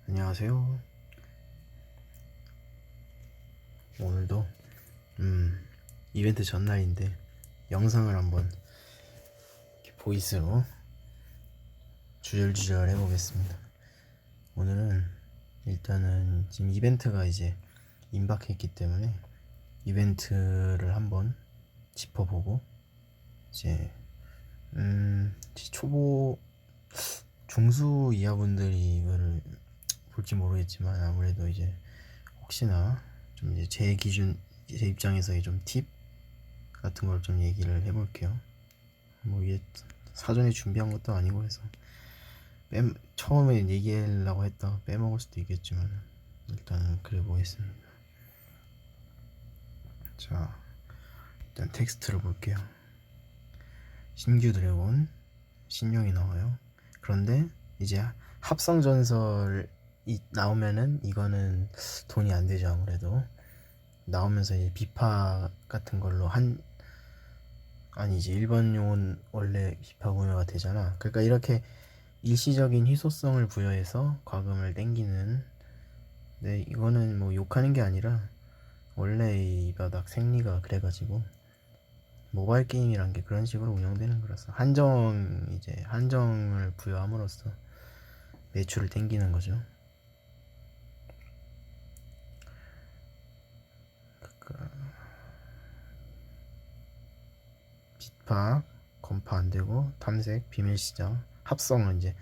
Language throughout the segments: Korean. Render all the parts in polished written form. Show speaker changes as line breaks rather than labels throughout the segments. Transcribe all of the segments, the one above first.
안녕하세요. 오늘도 이벤트 전날인데 영상을 한번 이렇게 보이스로 주절주절 해보겠습니다. 오늘은 일단은 지금 이벤트가 이제 임박했기 때문에 이벤트를 한번 짚어보고 이제 초보 중수 이하분들이 이거를 볼지 모르겠지만 아무래도 이제 혹시나 좀 이제 제 기준 제 입장에서의 좀 팁 같은 걸 좀 얘기를 해볼게요. 뭐 이게 사전에 준비한 것도 아니고 해서 처음에 얘기하려고 했다가 빼먹을 수도 있겠지만 일단은 그래 보겠습니다. 자, 일단 텍스트를 볼게요. 신규 드래곤 신용이 나와요. 그런데 이제 합성 전설이 나오면은 이거는 돈이 안 되죠. 아무래도 나오면서 이제 비파 같은 걸로 아니지, 일반 용은 원래 비파 구매가 되잖아. 그러니까 이렇게 일시적인 희소성을 부여해서 과금을 땡기는. 근데 이거는 뭐 욕하는 게 아니라 원래 이 바닥 생리가 그래가지고 모바일 게임이란 게 그런 식으로 운영되는 거라서 한정을 부여함으로써 매출을 땡기는 거죠. 비파 건파 안 되고 탐색 비밀시장 합성은 이제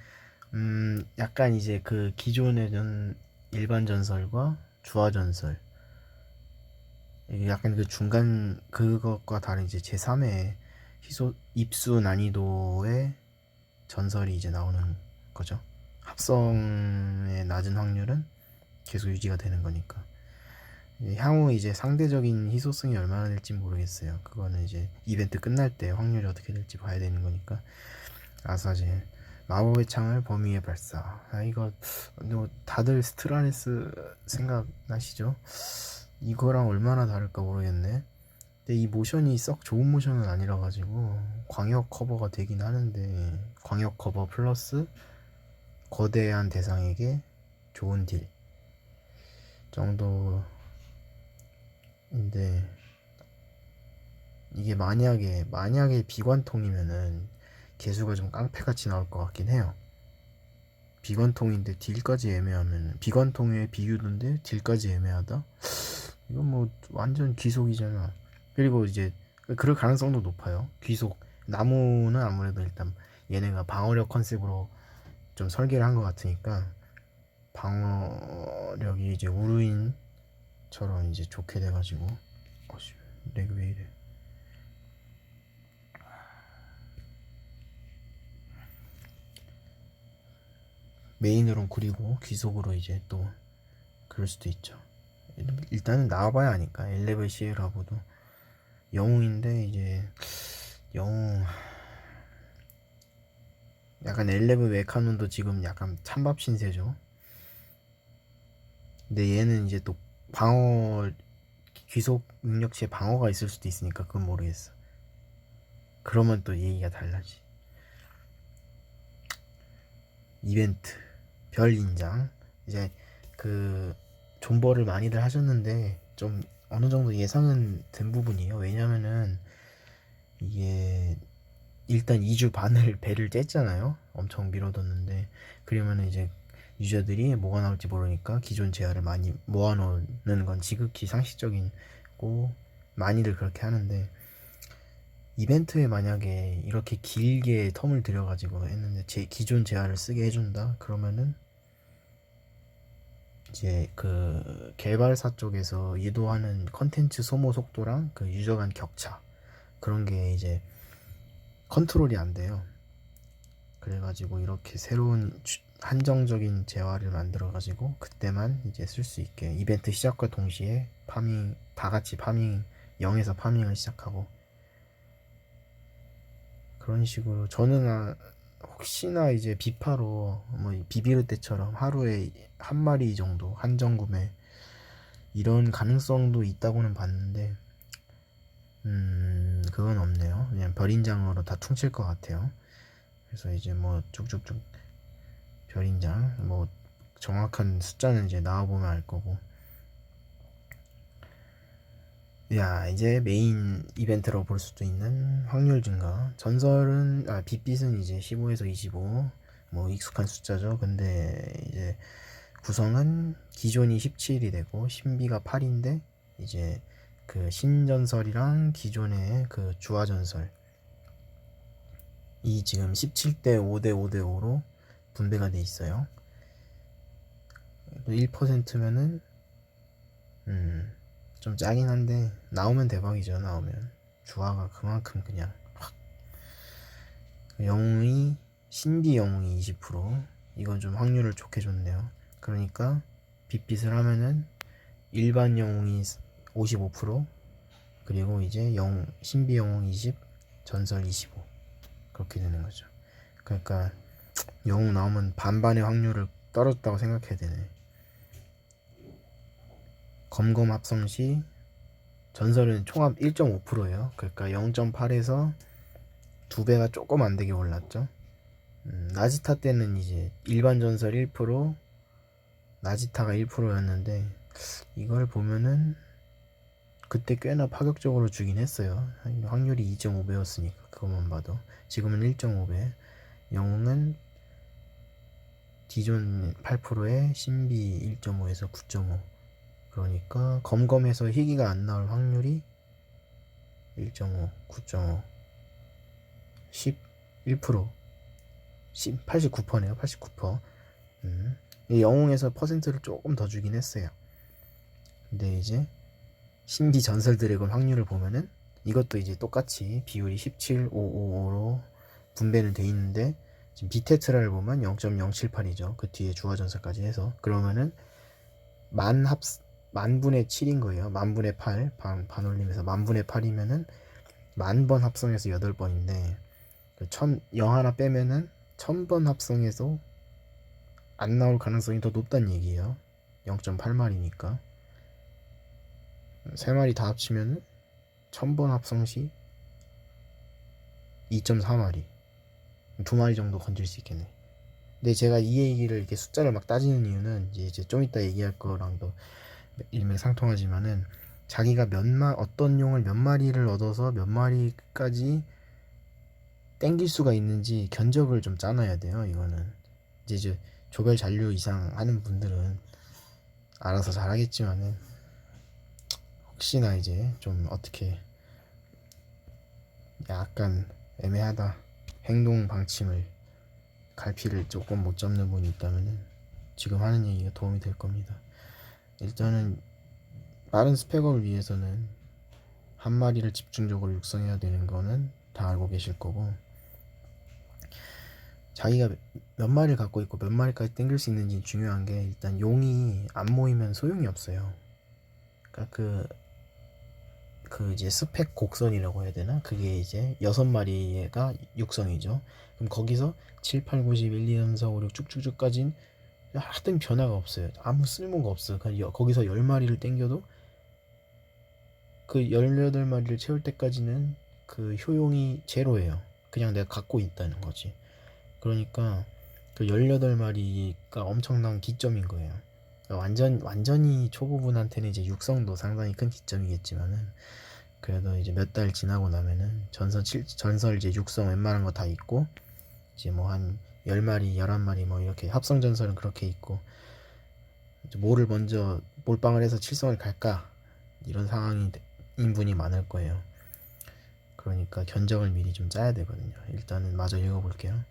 약간 이제 그 기존의 일반 전설과 주화 전설, 이게 약간 그 중간 그것과 다른 이제 제3의 입수 난이도의 전설이 이제 나오는 거죠. 합성의 낮은 확률은 계속 유지가 되는 거니까. 향후 이제 상대적인 희소성이 얼마나 될지 모르겠어요. 그거는 이제 이벤트 끝날 때 확률이 어떻게 될지 봐야 되는 거니까. 아사젤 마법의 창을 범위에 발사. 이거 다들 스트라레스 생각나시죠? 이거랑 얼마나 다를까 모르겠네. 근데 이 모션이 썩 좋은 모션은 아니라 가지고 광역 커버가 되긴 하는데, 광역 커버 플러스 거대한 대상에게 좋은 딜 정도인데, 이게 만약에 비관통이면은 개수가 좀 깡패같이 나올 것 같긴 해요. 비관통인데 딜까지 애매하면, 비관통의 비유도인데 딜까지 애매하다? 이건 뭐 완전 귀속이잖아. 그리고 이제 그럴 가능성도 높아요. 귀속 나무는 아무래도 일단 얘네가 방어력 컨셉으로 좀 설계를 한 것 같으니까 방어력이 이제 우루인처럼 이제 좋게 돼가지고. 어씨, 렉 왜 이래. 메인으로 그리고 귀속으로 이제 또 그럴 수도 있죠. 일단은 나와봐야 하니까. 엘레벨 CL하고도 영웅인데 이제 영웅 약간 엘레븐 웨카논도 지금 약간 찬밥 신세죠. 근데 얘는 이제 또 방어, 귀속 능력치에 방어가 있을 수도 있으니까 그건 모르겠어. 그러면 또 얘기가 달라지. 이벤트 별 인장, 이제 그 존버를 많이들 하셨는데 좀 어느 정도 예상은 된 부분이에요. 왜냐면은 이게 일단 2주 반을 배를 쬐잖아요. 엄청 밀어뒀는데. 그러면 이제 유저들이 뭐가 나올지 모르니까 기존 재화를 많이 모아놓는 건 지극히 상식적인 고, 많이들 그렇게 하는데, 이벤트에 만약에 이렇게 길게 텀을 들여가지고 했는데 제 기존 재화를 쓰게 해준다 그러면은 이제 그 개발사 쪽에서 유도하는 컨텐츠 소모 속도랑 그 유저 간 격차, 그런 게 이제 컨트롤이 안 돼요. 그래가지고 이렇게 새로운 한정적인 재화를 만들어가지고 그때만 이제 쓸 수 있게, 이벤트 시작과 동시에 파밍, 다 같이 파밍, 0에서 파밍을 시작하고 그런 식으로. 저는 혹시나 이제 비파로 뭐 비비르 때처럼 하루에 한 마리 정도 한정 구매 이런 가능성도 있다고는 봤는데 그건 없네요. 그냥 별인장으로 다 퉁칠 것 같아요. 그래서 이제 뭐 쭉쭉쭉 별인장 뭐 정확한 숫자는 이제 나와보면 알 거고. 야, 이제 메인 이벤트로 볼 수도 있는 확률 증가. 전설은 빛빛은 이제 15에서 25, 뭐 익숙한 숫자죠. 근데 이제 구성은 기존이 17이 되고 신비가 8인데 이제 그 신전설이랑 기존의 그 주화전설 이 지금 17대 5대 5대 5로 분배가 돼 있어요. 1%면은 좀 짜긴 한데 나오면 대박이죠. 나오면 주화가 그만큼 그냥 확. 영웅이 신비 영웅이 20%, 이건 좀 확률을 좋게 줬네요. 그러니까 빛빛을 하면은 일반 영웅이 55%, 그리고 이제 신비 영웅 20, 전설 25, 그렇게 되는 거죠. 그러니까 영웅 나오면 반반의 확률을 떨어졌다고 생각해야 되네. 검검 합성 시 전설은 총합 1.5%예요. 그러니까 0.8에서 2배가 조금 안 되게 올랐죠. 나지타 때는 이제 일반 전설 1%, 나지타가 1%였는데 이걸 보면은 그때 꽤나 파격적으로 주긴 했어요. 확률이 2.5배였으니까 그것만 봐도. 지금은 1.5배. 영웅은 기존 8%에 신비 1.5에서 9.5. 그러니까 검검해서 희귀가 안 나올 확률이 1.5, 9.5, 11%, 89%네요. 89%. 영웅에서 퍼센트를 조금 더 주긴 했어요. 근데 이제 신비 전설 드래곤 확률을 보면은 이것도 이제 똑같이 비율이 17, 5, 5, 5로 분배는 돼 있는데 지금 비테트라를 보면 0.078이죠. 그 뒤에 주화 전설까지 해서 그러면은 만분의 7인 거예요. 만분의 8 반올림에서 만분의 8이면은 만번 합성해서 8번인데 0 하나 빼면은 1000번 합성해서 안 나올 가능성이 더 높다는 얘기예요. 0.8마리니까 3마리 다 합치면 1000번 합성 시 2.4마리, 2마리 정도 건질 수 있겠네. 근데 제가 이 얘기를 이렇게 숫자를 막 따지는 이유는 이제 좀 이따 얘기할 거랑도 일맥상통하지만은 자기가 어떤 용을 몇 마리를 얻어서 몇 마리까지 땡길 수가 있는지 견적을 좀 짜놔야 돼요. 이거는 이제 조별 잔류 이상 하는 분들은 알아서 잘하겠지만은 혹시나 이제 좀 어떻게 약간 애매하다, 행동 방침을 갈피를 조금 못 잡는 분이 있다면은 지금 하는 얘기가 도움이 될 겁니다. 일단은 빠른 스펙업을 위해서는 한 마리를 집중적으로 육성해야 되는 거는 다 알고 계실 거고, 자기가 몇 마리를 갖고 있고 몇 마리까지 땡길 수 있는지 중요한 게 일단 용이 안 모이면 소용이 없어요. 그러니까 그 이제 스펙 곡선이라고 해야 되나? 그게 이제 6마리가 육성이죠. 그럼 거기서 7, 8, 9, 10, 1, 2, 3, 4, 5, 6 쭉쭉쭉까진 하여튼 변화가 없어요. 아무 쓸모가 없어요. 거기서 10마리를 땡겨도 그 18마리를 채울 때까지는 그 효용이 제로예요. 그냥 내가 갖고 있다는 거지. 그러니까 그 18마리가 엄청난 기점인 거예요. 완전히 초보분한테는 이제 육성도 상당히 큰 기점이겠지만은 그래도 이제 몇 달 지나고 나면은 전설 이제 육성 웬만한 거 다 있고 이제 뭐 한 10마리, 11마리 뭐 이렇게 합성 전설은 그렇게 있고 뭐를 먼저 몰빵을 해서 칠성을 갈까 이런 상황인 분이 많을 거예요. 그러니까 견적을 미리 좀 짜야 되거든요. 일단은 마저 읽어볼게요.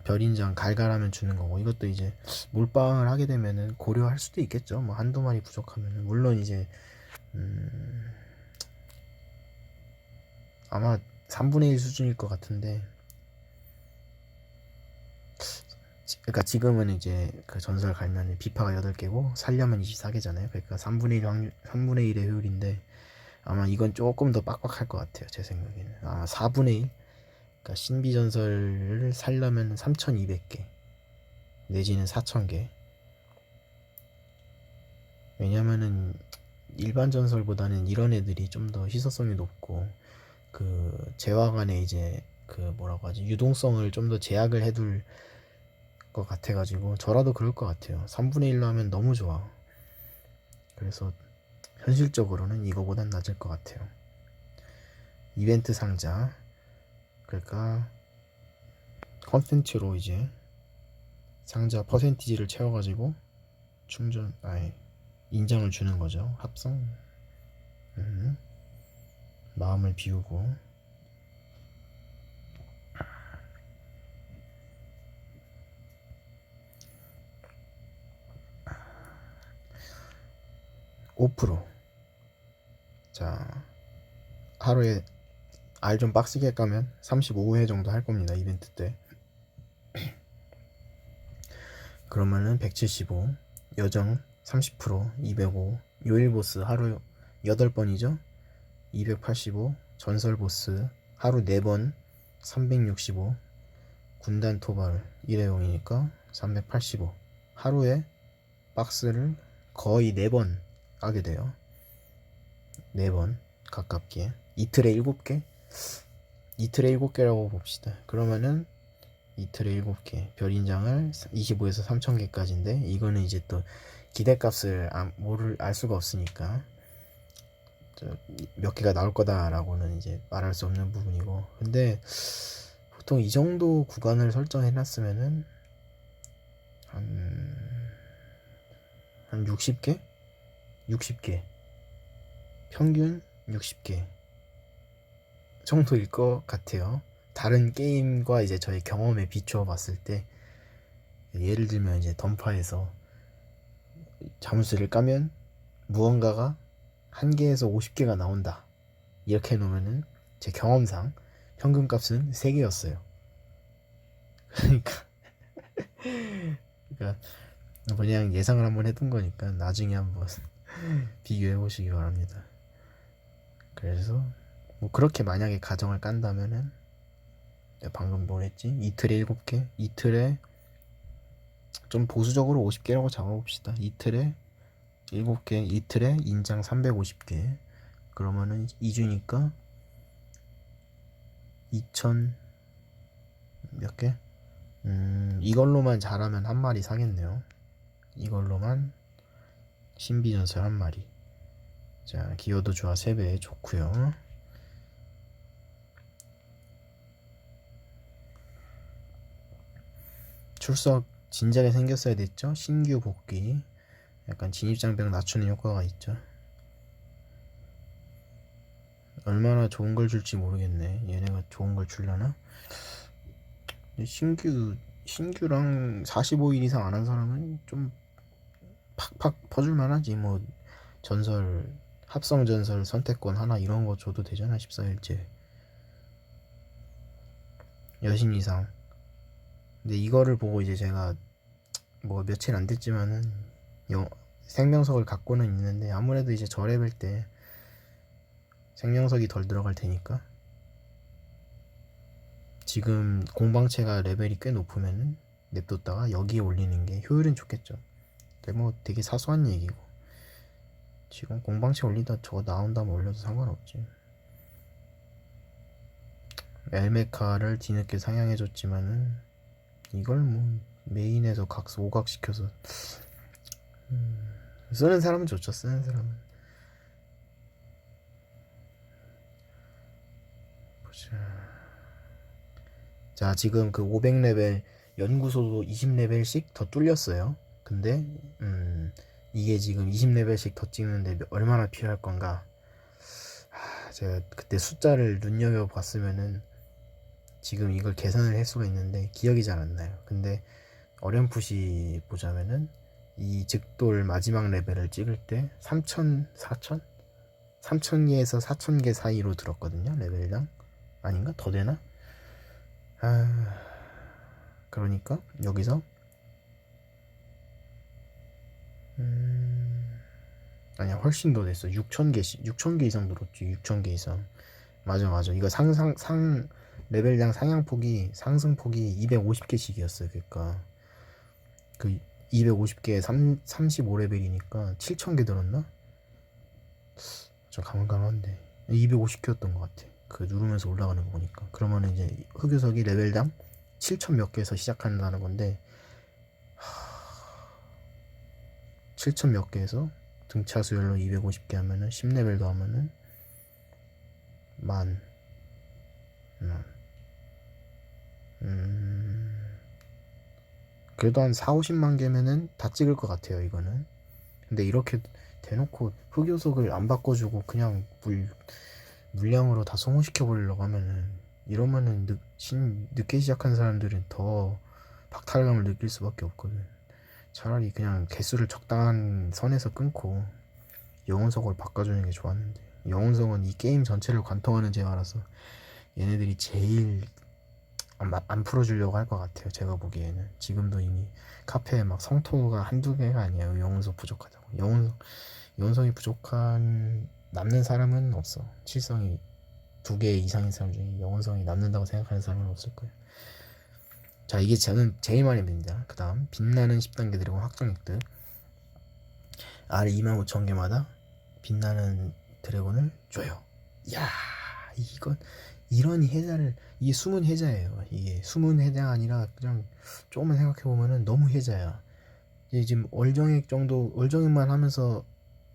별인장 갈갈하면 주는 거고, 이것도 이제 몰빵을 하게 되면은 고려할 수도 있겠죠. 뭐 한두 마리 부족하면은. 물론 이제 아마 3분의 1 수준일 것 같은데, 그러니까 지금은 이제 그 전설 갈면 비파가 8개고 살려면 24개잖아요. 그러니까 3분의 1의 효율인데 아마 이건 조금 더 빡빡할 것 같아요. 제 생각에는 아마 4분의 1. 그러니까 신비 전설을 살려면 3200개 내지는 4000개. 왜냐면은 일반 전설보다는 이런 애들이 좀 더 희소성이 높고 그 재화 간에 이제 그 뭐라고 하지, 유동성을 좀 더 제약을 해둘 것 같아가지고 저라도 그럴 것 같아요. 3분의 1로 하면 너무 좋아. 그래서 현실적으로는 이거보단 낮을 것 같아요. 이벤트 상자, 그러니까 컨텐츠로 이제 상자 퍼센티지를 채워가지고 인정을 주는 거죠. 합성. 마음을 비우고. (5%) 자, 하루에 알 좀 빡시게 까면 35회 정도 할 겁니다. 이벤트 때. 그러면은 175, 여정 30%, 205, 요일 보스 하루 8번이죠. 285, 전설 보스 하루 4번 365, 군단 토벌 일회용이니까 385. 하루에 박스를 거의 4번 까게 돼요. 4번 가깝게. 이틀에 7개? 이틀에 7개라고 봅시다. 그러면은 이틀에 7개 별인장을 25에서 3000개까지인데 이거는 이제 또 기대값을 알 수가 없으니까 몇 개가 나올 거다라고는 이제 말할 수 없는 부분이고, 근데 보통 이 정도 구간을 설정해 놨으면은 한 60개? 60개 평균 60개 정도일 것 같아요. 다른 게임과 이제 저의 경험에 비추어 봤을 때, 예를 들면 이제 던파에서 자물쇠를 까면 무언가가 1개에서 50개가 나온다 이렇게 해놓으면은 제 경험상 평균값은 3개였어요. 그러니까 그냥 예상을 한번 해둔 거니까 나중에 한번 비교해 보시기 바랍니다. 그래서 뭐 그렇게 만약에 가정을 깐다면은 방금 뭐랬지? 이틀에 7개? 이틀에 좀 보수적으로 50개라고 잡아봅시다. 이틀에 7개, 이틀에 인장 350개. 그러면은 2주니까 2000 몇 개? 이걸로만 잘하면 한 마리 사겠네요. 이걸로만 신비전설 한 마리. 자, 기여도 좋아 3배 좋고요. 출석 진작에 생겼어야 됐죠. 신규 복귀, 약간 진입장벽 낮추는 효과가 있죠. 얼마나 좋은 걸 줄지 모르겠네. 얘네가 좋은 걸 줄려나? 신규랑 45일 이상 안 한 사람은 좀 팍팍 퍼줄만 하지. 뭐 전설, 합성 전설 선택권 하나 이런 거 줘도 되잖아. 14일째 여신 이상. 근데 이거를 보고 이제 제가 뭐 며칠 안 됐지만은 생명석을 갖고는 있는데, 아무래도 이제 저 레벨 때 생명석이 덜 들어갈 테니까 지금 공방체가 레벨이 꽤 높으면은 냅뒀다가 여기에 올리는 게 효율은 좋겠죠. 근데 뭐 되게 사소한 얘기고, 지금 공방체 올리다 저거 나온다면 올려도 상관없지. 엘메카를 뒤늦게 상향해줬지만은 이걸 뭐 메인에서 오각시켜서 쓰는 사람은 좋죠. 쓰는 사람은. 보자. 자, 지금 그 500레벨 연구소도 20레벨씩 더 뚫렸어요. 근데 이게 지금 20레벨씩 더 찍는데 얼마나 필요할 건가. 제가 그때 숫자를 눈여겨봤으면은 지금 이걸 계산을 할 수가 있는데 기억이 잘 안 나요. 근데 어렴풋이 보자면은 이 즉돌 마지막 레벨을 찍을 때 3000, 4000? 3000개에서 4000개 사이로 들었거든요. 레벨당. 아닌가? 더 되나? 그러니까 여기서 아니야, 훨씬 더 됐어. 6000개 이상 들었지. 6000개 이상. 맞아. 이거 레벨당 상향폭이, 상승폭이 250개씩이었어요. 그러니까 그 250개 35레벨이니까 7000개 들었나? 좀 가만가만한데 250개였던 것 같아. 그 누르면서 올라가는 거 보니까. 그러면 이제 흑요석이 레벨당 7000 몇 개에서 시작한다는 건데, 7천 몇 개에서 등차 수열로 250개 하면은 10레벨 더 하면은 만, 그래도 한 4, 50만 개면은 다 찍을 것 같아요, 이거는. 근데 이렇게 대놓고 흑요석을 안 바꿔주고 그냥 물량으로 다 소모시켜 버리려고 하면은, 이러면은 늦게 시작한 사람들은 더 박탈감을 느낄 수밖에 없거든. 차라리 그냥 개수를 적당한 선에서 끊고 영혼석을 바꿔주는 게 좋았는데, 영혼석은 이 게임 전체를 관통하는 재화라서 얘네들이 제일 안 풀어주려고 할 것 같아요. 제가 보기에는 지금도 이미 카페에 막 성토가 한두 개가 아니에요. 영혼석 부족하다고. 영혼석이 부족한 남는 사람은 없어. 칠성이 2개 이상인 사람 중에 영혼성이 남는다고 생각하는 사람은 없을 거예요. 자, 이게 저는 제일 많이 듭니다. 그 다음 빛나는 10단계 드래곤 확정 획득. 아래 25,000개마다 빛나는 드래곤을 줘요. 야, 이건 이런 해자를, 이게 숨은 해자예요. 이게 숨은 해자가 아니라 그냥 조금만 생각해보면은 너무 해자야. 이제 지금 얼정액 정도, 얼정액만 하면서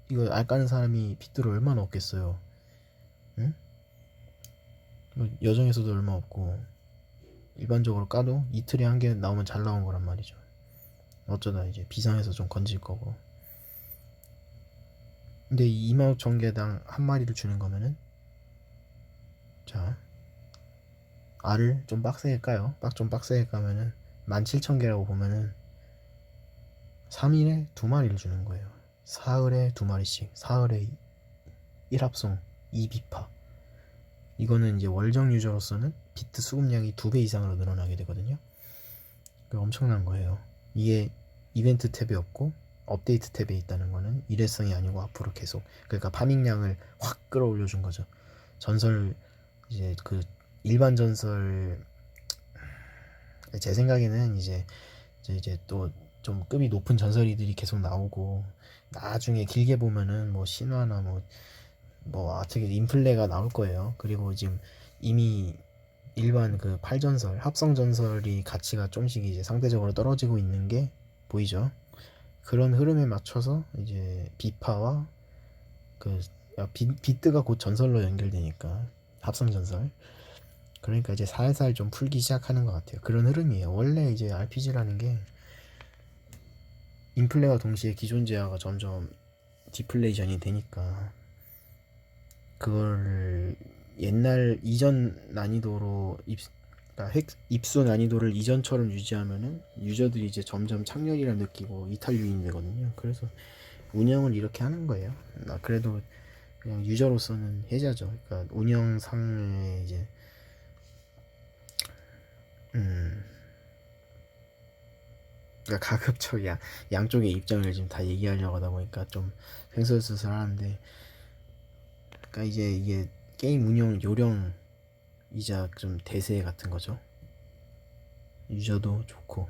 이거 알 까는 사람이 빗들을 얼마나 없겠어요. 응? 뭐 여정에서도 얼마 없고, 일반적으로 까도 이틀에 한 개 나오면 잘 나온 거란 말이죠. 어쩌다 이제 비상에서 좀 건질 거고. 근데 25,000개당 한 마리를 주는 거면은, 자, 알을 좀 빡세게 까요. 좀 빡세게 까면은 17,000개라고 보면은 3일에 2마리를 주는 거예요. 사흘에 2마리씩, 사흘에 1합성 2비파. 이거는 이제 월정 유저로서는 비트 수급량이 2배 이상으로 늘어나게 되거든요. 엄청난 거예요. 이게 이벤트 탭에 없고 업데이트 탭에 있다는 거는 일회성이 아니고 앞으로 계속, 그러니까 파밍량을 확 끌어올려 준 거죠. 전설, 이제 그 일반 전설, 제 생각에는 이제 또 좀 급이 높은 전설이들이 계속 나오고, 나중에 길게 보면은 뭐 신화나 어떻게 인플레가 나올 거예요. 그리고 지금 이미 일반 그 8전설, 합성 전설이 가치가 좀씩 이제 상대적으로 떨어지고 있는 게 보이죠. 그런 흐름에 맞춰서 이제 비파와 그 비트가 곧 전설로 연결되니까, 합성 전설. 그러니까 이제 살살 좀 풀기 시작하는 것 같아요. 그런 흐름이에요. 원래 이제 RPG라는 게 인플레와 동시에 기존 제어가 점점 디플레이션이 되니까, 그걸 옛날 이전 난이도로 그러니까 입수 난이도를 이전처럼 유지하면은 유저들이 이제 점점 창렬이라 느끼고 이탈 유인이 되거든요. 그래서 운영을 이렇게 하는 거예요. 그래도 그냥 유저로서는 해자죠. 그러니까 운영상에 이제 그러니까 가급적 양쪽의 입장을 지금 다 얘기하려고 하다 보니까 좀 횡설수설하는데, 그러니까 이제 이게 게임 운영 요령이자 좀 대세 같은 거죠. 유저도 좋고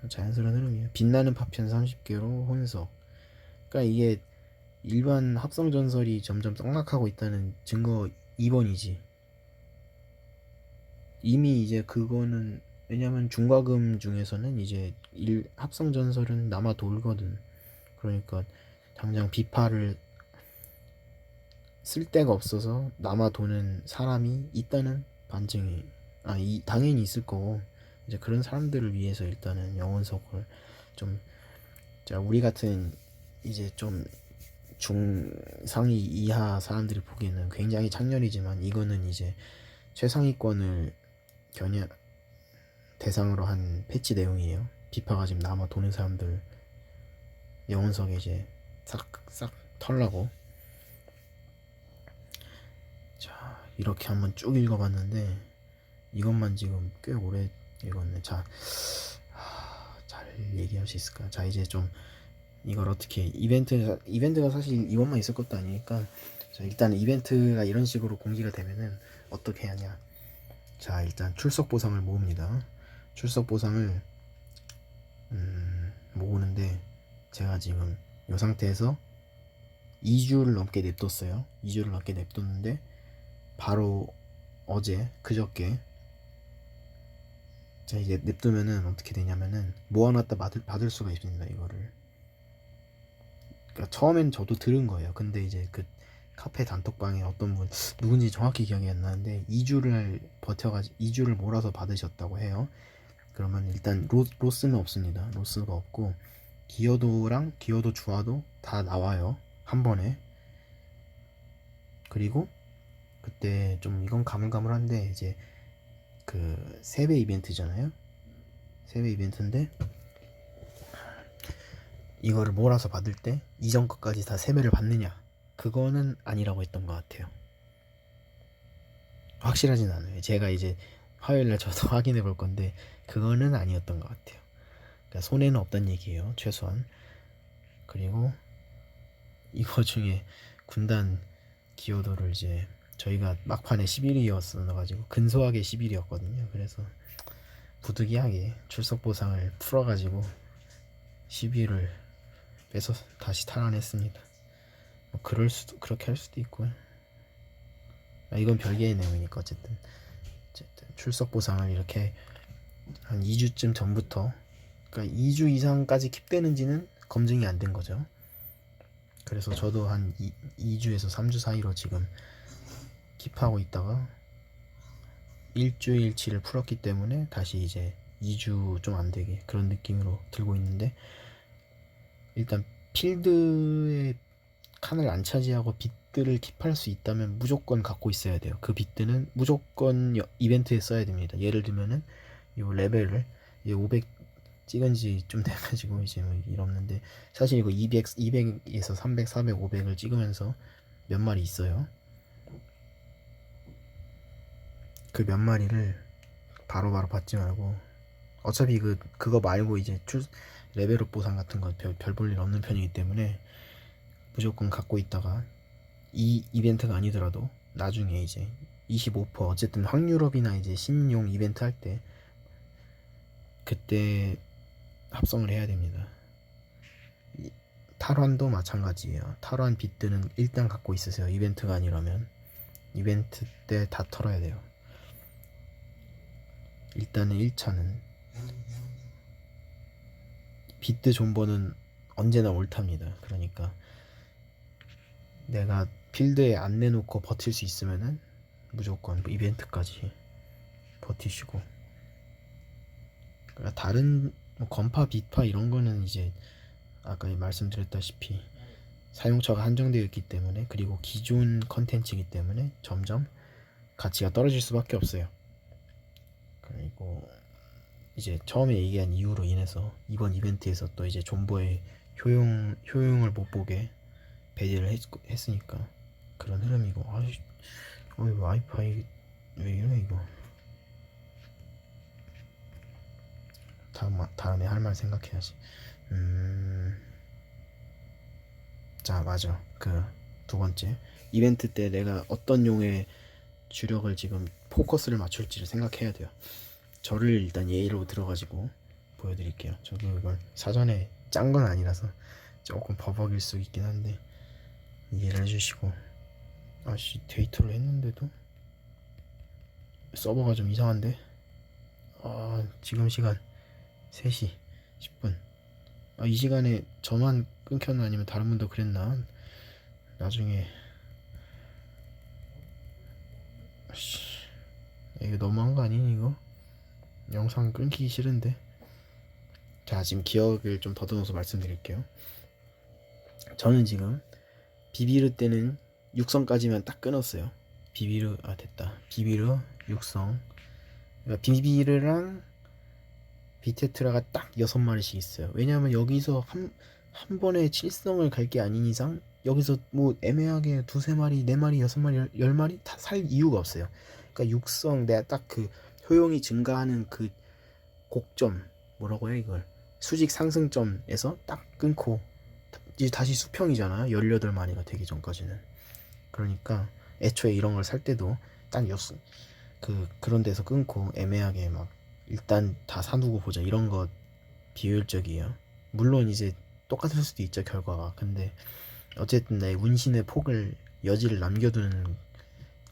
자연스러운 흐름이에요. 빛나는 파편 30개로 혼석. 그러니까 이게 일반 합성 전설이 점점 떡락하고 있다는 증거 2번이지. 이미 이제 그거는, 왜냐면 중과금 중에서는 이제 합성 전설은 남아 돌거든. 그러니까 당장 비파를 쓸 데가 없어서 남아 도는 사람이 있다는 반증이, 당연히 있을 거고, 이제 그런 사람들을 위해서 일단은 영혼석을 좀, 자, 우리 같은 이제 좀 중상위 이하 사람들이 보기에는 굉장히 창렬이지만, 이거는 이제 최상위권을 겨냥 대상으로 한 패치 내용이에요. 비파가 지금 남아 도는 사람들 영혼석에 이제 싹 털라고. 자, 이렇게 한번 쭉 읽어봤는데 이것만 지금 꽤 오래 읽었네. 자, 잘 얘기할 수 있을까? 자, 이제 좀 이걸 어떻게, 이벤트가 사실 이것만 있을 것도 아니니까, 자, 일단 이벤트가 이런 식으로 공지가 되면은 어떻게 하냐. 자, 일단 출석 보상을 모읍니다. 출석 보상을 모으는데, 제가 지금 이 상태에서 2주를 넘게 냅뒀어요. 2주를 넘게 냅뒀는데 바로 그저께, 자, 이제 냅두면은 어떻게 되냐면은 모아놨다 받을 수가 있습니다. 이거를 그러니까 처음엔 저도 들은 거예요. 근데 이제 그 카페 단톡방에 어떤 분, 누군지 정확히 기억이 안 나는데 2주를 버텨가지고 2주를 몰아서 받으셨다고 해요. 그러면 일단 로스는 없습니다. 로스가 없고 기여도랑 기여도 주화도 다 나와요, 한 번에. 그리고 그때 좀 이건 가물가물한데 이제 그 세배 이벤트잖아요. 세배 이벤트인데 이거를 몰아서 받을 때 이전 것까지 다 세배를 받느냐, 그거는 아니라고 했던 것 같아요. 확실하진 않아요. 제가 이제 화요일날 저도 확인해 볼 건데 그거는 아니었던 것 같아요. 그러니까 손해는 없단 얘기예요, 최소한. 그리고 이거 중에 군단 기여도를 이제 저희가 막판에 11위였어 가지고 근소하게 11위였거든요. 그래서 부득이하게 출석 보상을 풀어가지고 10위를 빼서 다시 탈환했습니다. 뭐 그럴 수도, 그렇게 할 수도 있고요. 이건 별개의 내용이니까 어쨌든 출석 보상을 이렇게 한 2주쯤 전부터, 그러니까 2주 이상까지 킵되는지는 검증이 안 된 거죠. 그래서 저도 한 2주에서 3주 사이로 지금 킵하고 있다가 일주일치를 풀었기 때문에 다시 이제 2주 좀 안 되게 그런 느낌으로 들고 있는데, 일단 필드에 칸을 안 차지하고 빗들을 킵할 수 있다면 무조건 갖고 있어야 돼요. 그 빗들은 무조건 이벤트에 써야 됩니다. 예를 들면은 이 레벨을 500 찍은 지 좀 돼가지고 이제 뭐 이러는데, 사실 이거 200에서 300, 400, 500을 찍으면서 몇 마리 있어요. 그 몇 마리를 바로바로 받지 말고, 어차피 그거 말고 이제 레벨업 보상 같은 거 별 볼 일 없는 편이기 때문에 무조건 갖고 있다가 이 이벤트가 아니더라도 나중에 이제 25% 어쨌든 확률업이나 이제 신용 이벤트 할 때 그때 합성을 해야 됩니다. 탈환도 마찬가지예요. 탈환 빗들은 일단 갖고 있으세요. 이벤트가 아니라면 이벤트 때 다 털어야 돼요. 일단은 1차는 빗드 존버는 언제나 옳답니다. 그러니까 내가 필드에 안 내놓고 버틸 수 있으면은 무조건 이벤트까지 버티시고, 그러니까 다른 뭐 건파 비파 이런 거는 이제 아까 말씀드렸다시피 사용처가 한정되어 있기 때문에, 그리고 기존 컨텐츠이기 때문에 점점 가치가 떨어질 수밖에 없어요. 그리고 이제 처음에 얘기한 이유로 인해서 이번 이벤트에서 또 이제 존버의 효용을 못 보게 배제를 했으니까 그런 흐름이고. 와이파이 왜 이래 이거. 다음에 할 말 생각해야지. 자, 맞아. 그 두 번째 이벤트 때 내가 어떤 용의 주력을 지금 포커스를 맞출지를 생각해야 돼요. 저를 일단 예로 들어가지고 보여드릴게요. 저도 이걸 사전에 짠 건 아니라서 조금 버벅일 수 있긴 한데 이해를 해주시고. 아씨, 데이터를 했는데도 서버가 좀 이상한데. 지금 시간 3시 10분. 이 시간에 저만 끊겼나 아니면 다른 분도 그랬나. 나중에 이거 너무한 거 아니니 이거? 영상 끊기기 싫은데. 자, 지금 기억을 좀 더듬어서 말씀드릴게요. 저는 지금 비비르 때는 육성까지만 딱 끊었어요. 됐다. 비비르 육성. 그러니까 비비르랑 비테트라가 딱 6마리씩 있어요. 왜냐하면 여기서 한 번에 7성을 갈 게 아닌 이상 여기서 뭐 애매하게 2-3마리, 4마리, 6마리, 10마리 다 살 이유가 없어요. 그러니까 육성 내가 딱 그 효용이 증가하는 그 곡점, 뭐라고 해요 이걸, 수직 상승점에서 딱 끊고 이제 다시 수평이잖아요. 18마리가 되기 전까지는. 그러니까 애초에 이런 걸 살 때도 딱 그런 데서 끊고 애매하게 막 일단 다 사두고 보자 이런 거 비효율적이에요. 물론 이제 똑같을 수도 있죠, 결과가. 근데 어쨌든 내 운신의 여지를 남겨두는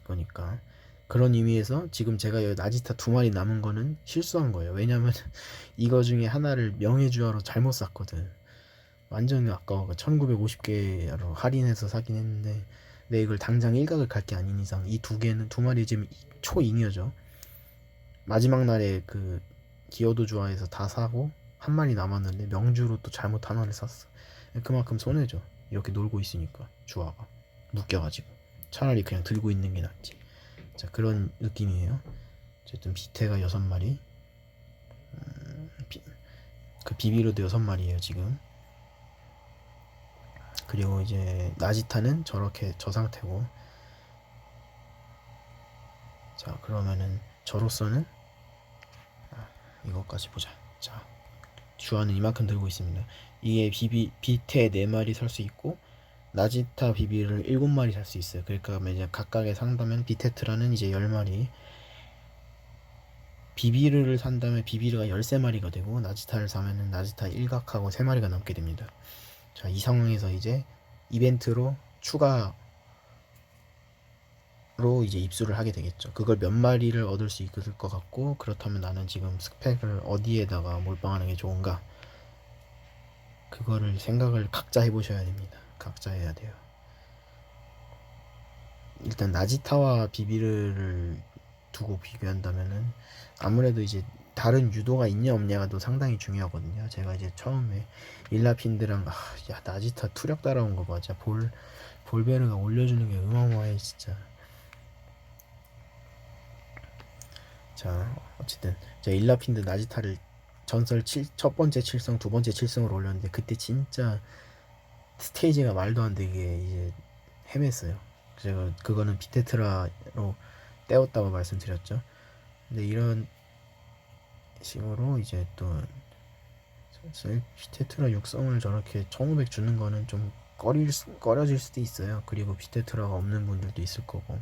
거니까. 그런 의미에서 지금 제가 여기 나지타 2마리 남은 거는 실수한 거예요. 왜냐면 이거 중에 하나를 명예주화로 잘못 샀거든. 완전 아까워. 1950개로 할인해서 사긴 했는데, 근데 이걸 당장 일각을 갈 게 아닌 이상 이 두 개는 두 마리 지금 초잉여죠. 마지막 날에 그 기어도 좋아해서 다 사고 한 마리 남았는데 명주로 또 잘못 하나를 샀어. 그만큼 손해죠. 이렇게 놀고 있으니까 주화가 묶여가지고 차라리 그냥 들고 있는 게 낫지. 자, 그런 느낌이에요. 어쨌든 비테가 6마리, 그 비비로도 6마리예요 지금. 그리고 이제 나지타는 저렇게 저 상태고. 자, 그러면은 저로서는 이것까지 보자. 자, 주화는 이만큼 들고 있습니다. 이게 비테 4마리 살 수 있고 나지타 비비를 7마리 살 수 있어요. 그러니까 이제 각각에 산다면 비테트라는 이제 10마리, 비비르를 산다면 비비르가 13마리가 되고 나지타를 사면은 나지타 1각하고 3마리가 남게 됩니다. 자, 이 상황에서 이제 이벤트로 추가로 이제 입수를 하게 되겠죠. 그걸 몇 마리를 얻을 수 있을 것 같고, 그렇다면 나는 지금 스펙을 어디에다가 몰빵하는 게 좋은가, 그거를 생각을 각자 해보셔야 됩니다. 각자 해야 돼요. 일단 나지타와 비비르를 두고 비교한다면은 아무래도 이제 다른 유도가 있냐 없냐가 또 상당히 중요하거든요. 제가 이제 처음에 일라핀드랑 야 나지타 투력 따라온 거 봐. 진짜 볼베르가 올려주는 게 어마어마해 진짜. 자, 어쨌든 제 일라핀드 나지타를 전설 첫 번째 7승, 두 번째 7승으로 올렸는데 그때 진짜 스테이지가 말도 안 되게 이제 헤맸어요. 제가 그거는 비테트라로 떼었다고 말씀드렸죠. 근데 이런 식으로 이제 또 비테트라 육성을 저렇게 1500 주는 거는 좀 꺼려질 수도 있어요. 그리고 비테트라가 없는 분들도 있을 거고,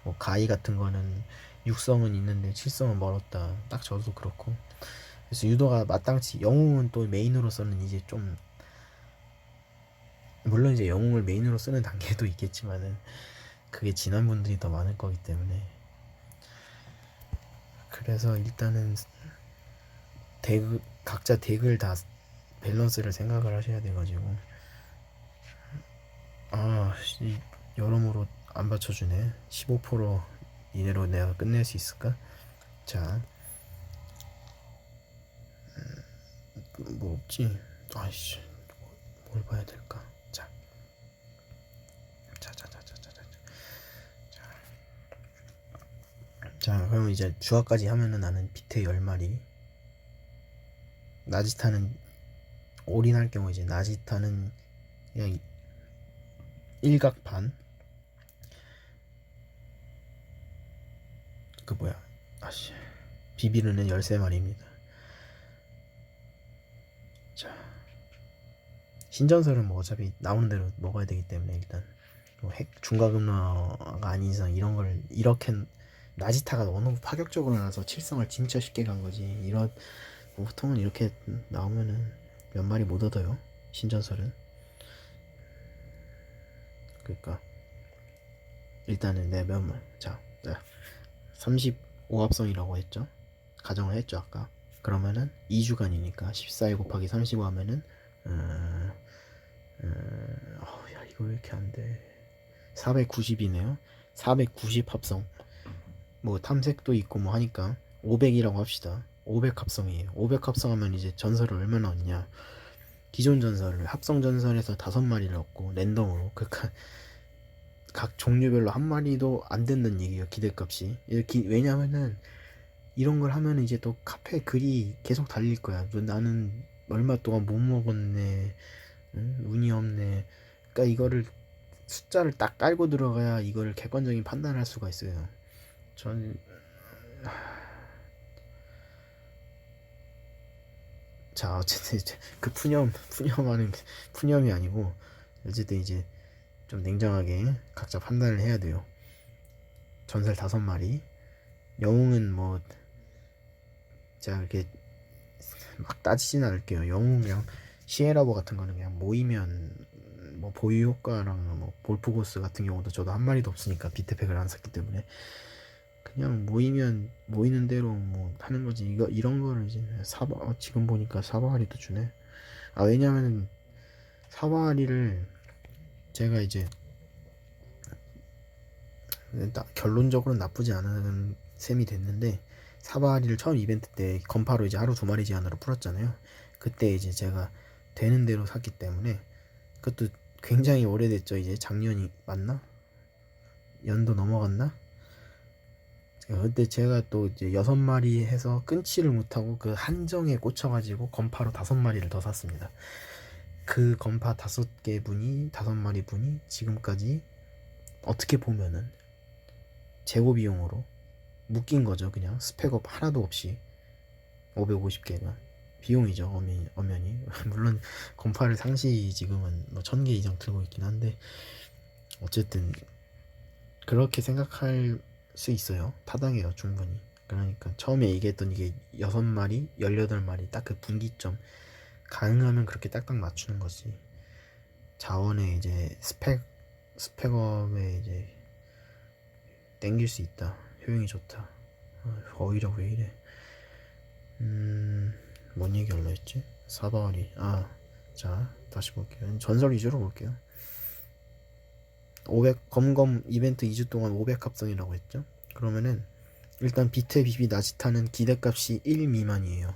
뭐 가이 같은 거는 육성은 있는데 7성은 멀었다, 딱 저도 그렇고. 그래서 유도가 마땅치, 영웅은 또 메인으로서는 이제 좀, 물론 이제 영웅을 메인으로 쓰는 단계도 있겠지만은 그게 지난 분들이 더 많을 거기 때문에. 그래서 일단은 각자 덱을 다 밸런스를 생각을 하셔야 돼가지고. 여러모로 안 받쳐주네. 15% 이내로 내가 끝낼 수 있을까? 자, 뭐 없지? 아이씨, 뭘 봐야 될까? 자, 자, 그럼 이제 주화까지 하면은 나는 비트 10마리, 나지타는 올인할 경우 이제 나지타는 그냥 일각 반, 그 뭐야, 비비르는 13마리입니다. 자, 신전설은 뭐 어차피 나오는 대로 먹어야 되기 때문에 일단 핵 중과금화가 아닌 이상 이런 걸 이렇게, 나지타가 너무 파격적으로 나서 칠성을 진짜 쉽게 간 거지. 이런 뭐 보통은 이렇게 나오면은 몇 마리 못 얻어요, 신전설은. 그러니까 일단은 내 몇말, 자 35합성이라고 했죠. 가정을 했죠 아까. 그러면은 2주간이니까 14일 곱하기 35 하면은 야 이거 왜 이렇게 안돼. 490이네요 490 합성. 뭐 탐색도 있고 뭐 하니까 500이라고 합시다. 500 합성이에요. 500 합성하면 이제 전설을 얼마나 얻냐. 기존 전설을 합성 전설에서 5마리를 얻고 랜덤으로, 그러니까 각 종류별로 한 마리도 안 된다는 얘기예요. 기대값이. 왜냐면은 이런 걸 하면 이제 또 카페 글이 계속 달릴 거야. 나는 얼마 동안 못 먹었네, 응? 운이 없네. 그러니까 이거를 숫자를 딱 깔고 들어가야 이거를 객관적인 판단을 할 수가 있어요. 전 자, 어쨌든 이제 그 푸념하는 푸념이 아니고, 어쨌든 이제 좀 냉정하게 각자 판단을 해야 돼요. 전설 5마리, 영웅은 뭐 제가 이렇게 막 따지진 않을게요. 영웅 그냥 시에라버 같은 거는 그냥 모이면 뭐 보유 효과랑 뭐 볼프고스 같은 경우도 저도 한 마리도 없으니까 비트팩을 안 샀기 때문에 그냥 모이면 모이는 대로 뭐 하는 거지. 이런 거를 이제 지금 보니까 사바하리도 주네. 왜냐면은 사마리를 제가 이제 결론적으로는 나쁘지 않은 셈이 됐는데, 사바리를 처음 이벤트 때 건파로 이제 하루 2마리 제한으로 풀었잖아요. 그때 이제 제가 되는 대로 샀기 때문에, 그것도 굉장히 오래됐죠. 이제 작년이 맞나? 연도 넘어갔나? 그때 제가 또 이제 6마리 해서 끊지를 못하고 그 한정에 꽂혀가지고 건파로 5마리를 더 샀습니다. 그 건파 5개 분이, 5마리 분이 지금까지 어떻게 보면은 재고 비용으로 묶인 거죠. 그냥 스펙업 하나도 없이 550개가 비용이죠. 엄연히 물론 건파를 상시 지금은 뭐 1000개 이상 들고 있긴 한데, 어쨌든 그렇게 생각할 수 있어요. 타당해요, 충분히. 그러니까 처음에 얘기했던 이게 6마리, 18마리 딱 그 분기점, 가능하면 그렇게 딱딱 맞추는 거지. 자원에 이제 스펙업에 이제 땡길 수 있다. 효용이 좋다. 오히려 왜 이래. 뭔 얘기 하려 했지? 사바리. 자, 다시 볼게요. 전설 위주로 볼게요. 500 검검 이벤트 2주 동안 500 합성이라고 했죠. 그러면은 일단 비트 비비 나지타는 기대값이 1 미만이에요.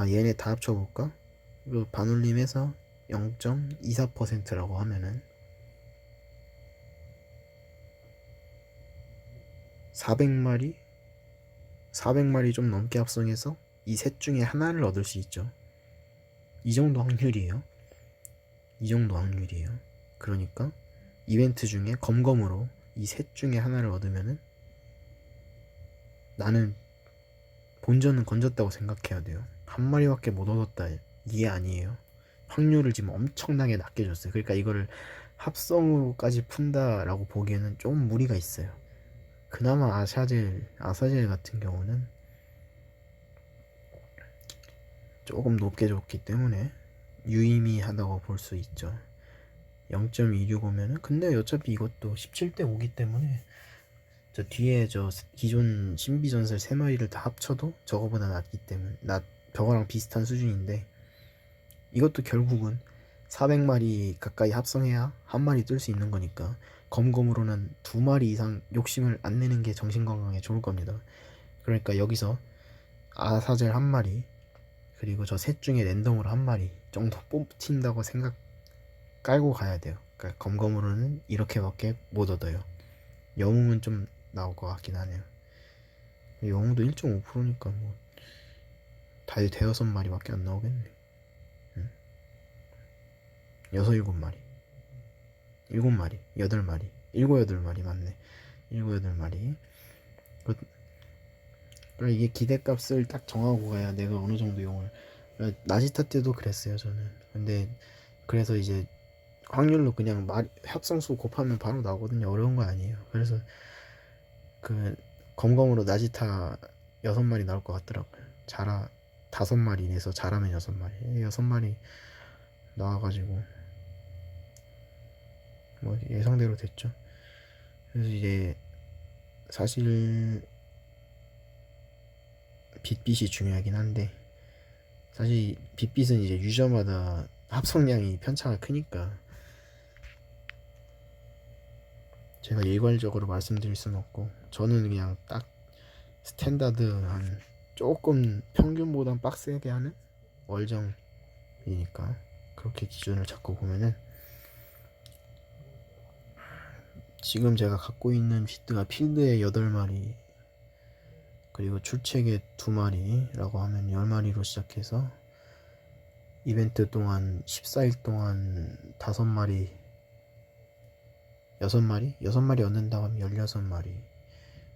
얘네 다 합쳐볼까? 이거 반올림해서 0.24%라고 하면은 400마리 좀 넘게 합성해서 이 셋 중에 하나를 얻을 수 있죠. 이 정도 확률이에요. 그러니까 이벤트 중에 검검으로 이 셋 중에 하나를 얻으면은 나는 본전은 건졌다고 생각해야 돼요. 한 마리밖에 못 얻었다, 이게 아니에요. 확률을 지금 엄청나게 낮게 줬어요. 그러니까 이거를 합성으로까지 푼다라고 보기에는 좀 무리가 있어요. 그나마 아사젤 같은 경우는 조금 높게 줬기 때문에 유의미하다고 볼 수 있죠. 0.265면은, 근데 어차피 이것도 17대 5기 때문에 저 뒤에 저 기존 신비전설 3마리를 다 합쳐도 저거보다 낮기 때문에 저거랑 비슷한 수준인데, 이것도 결국은 400마리 가까이 합성해야 한 마리 뜰 수 있는 거니까 검검으로는 2마리 이상 욕심을 안 내는 게 정신건강에 좋을 겁니다. 그러니까 여기서 아사젤 한 마리, 그리고 저 셋 중에 랜덤으로 한 마리 정도 뽑힌다고 생각 깔고 가야 돼요. 그러니까 검검으로는 이렇게밖에 못 얻어요. 영웅은 좀 나올 것 같긴 하네요. 영웅도 1.5%니까 뭐 대여섯 마리밖에 안 나오겠네. 6-7마리, 7마리, 8마리, 7-8마리 맞네. 7-8마리. 그러니까 이게 기대값을 딱 정하고 가야 내가 어느 정도 용을. 나시타 때도 그랬어요, 저는. 근데 그래서 이제 확률로 그냥 합성수 곱하면 바로 나오거든요. 어려운 거 아니에요. 그래서 그 검검으로 나지타 6마리 나올 것 같더라고요. 5마리 내서 잘하면 6마리. 6마리 나와가지고 뭐 예상대로 됐죠. 그래서 이제 사실 빗빛이 중요하긴 한데, 사실 빗빛은 이제 유저마다 합성량이 편차가 크니까 제가 일괄적으로 말씀드릴 수는 없고, 저는 그냥 딱 스탠다드한 조금 평균보단 빡세게 하는 월정이니까 그렇게 기준을 잡고 보면은, 지금 제가 갖고 있는 비트가 필드에 8마리, 그리고 출첵에 2마리라고 하면 10마리로 시작해서 이벤트 동안 14일 동안 5마리, 6마리 얻는다고 하면 16마리.